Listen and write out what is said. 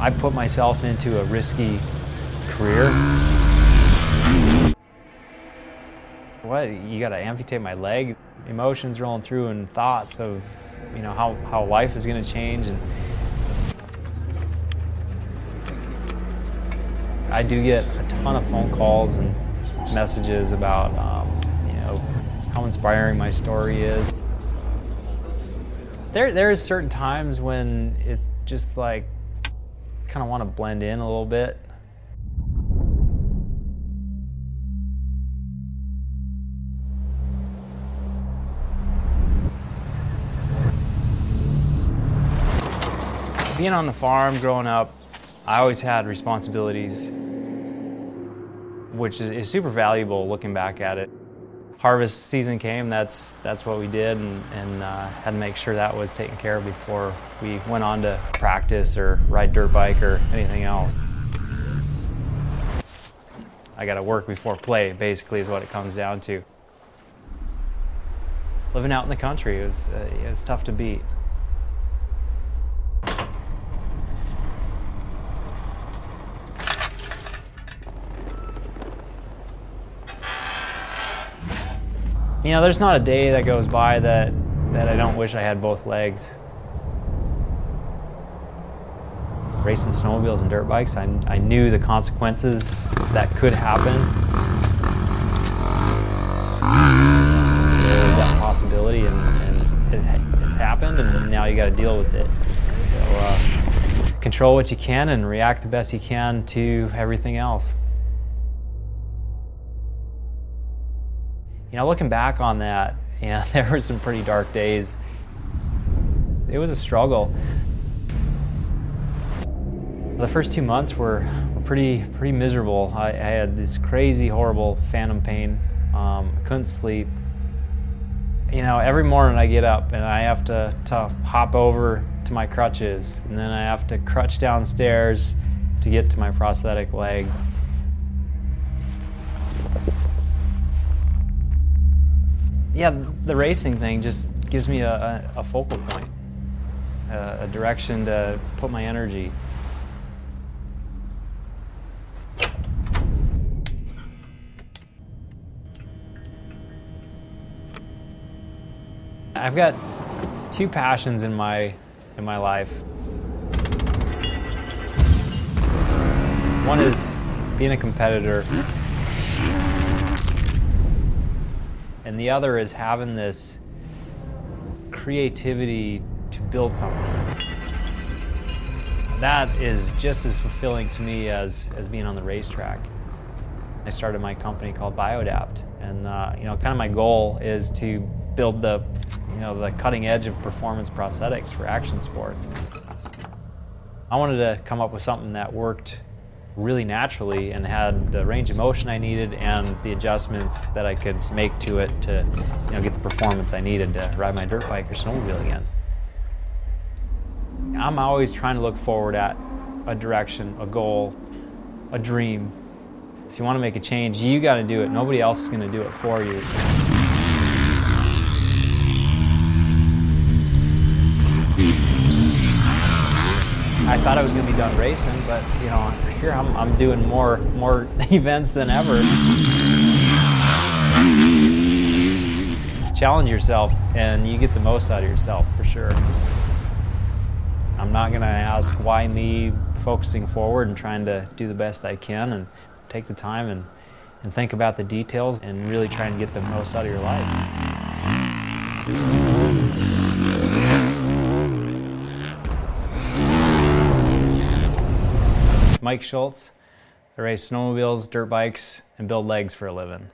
I put myself into a risky career. What, you gotta amputate my leg? Emotions rolling through and thoughts of, you know, how life is gonna change. And I do get a ton of phone calls and messages about, you know, how inspiring my story is. There is certain times when it's just like, kind of want to blend in a little bit. Being on the farm growing up, I always had responsibilities, which is super valuable looking back at it. Harvest season came, that's what we did, and had to make sure that was taken care of before we went on to practice or ride dirt bike or anything else. I got to work before play, basically, is what it comes down to. Living out in the country, it was tough to beat. You know, there's not a day that goes by that I don't wish I had both legs. Racing snowmobiles and dirt bikes, I knew the consequences that could happen. There was that possibility, and it's happened, and now you got to deal with it. So control what you can and react the best you can to everything else. You know, looking back on that, you know, there were some pretty dark days. It was a struggle. The first 2 months were pretty miserable. I had this crazy, horrible phantom pain. Couldn't sleep. You know, every morning I get up and I have to hop over to my crutches, and then I have to crutch downstairs to get to my prosthetic leg. Yeah, the racing thing just gives me a focal point, a direction to put my energy. I've got two passions in my life. One is being a competitor, and the other is having this creativity to build something. That is just as fulfilling to me as being on the racetrack. I started my company called Bioadapt, and you know, kind of my goal is to build the cutting edge of performance prosthetics for action sports. I wanted to come up with something that worked really naturally and had the range of motion I needed and the adjustments that I could make to it to, you know, get the performance I needed to ride my dirt bike or snowmobile again. I'm always trying to look forward at a direction, a goal, a dream. If you want to make a change, you got to do it. Nobody else is going to do it for you. I thought I was going to be done racing, but you know, here I'm doing more events than ever. Challenge yourself, and you get the most out of yourself for sure. I'm not going to ask why me, focusing forward and trying to do the best I can, and take the time and think about the details and really try and get the most out of your life. Mike Schultz. I race snowmobiles, dirt bikes, and build legs for a living.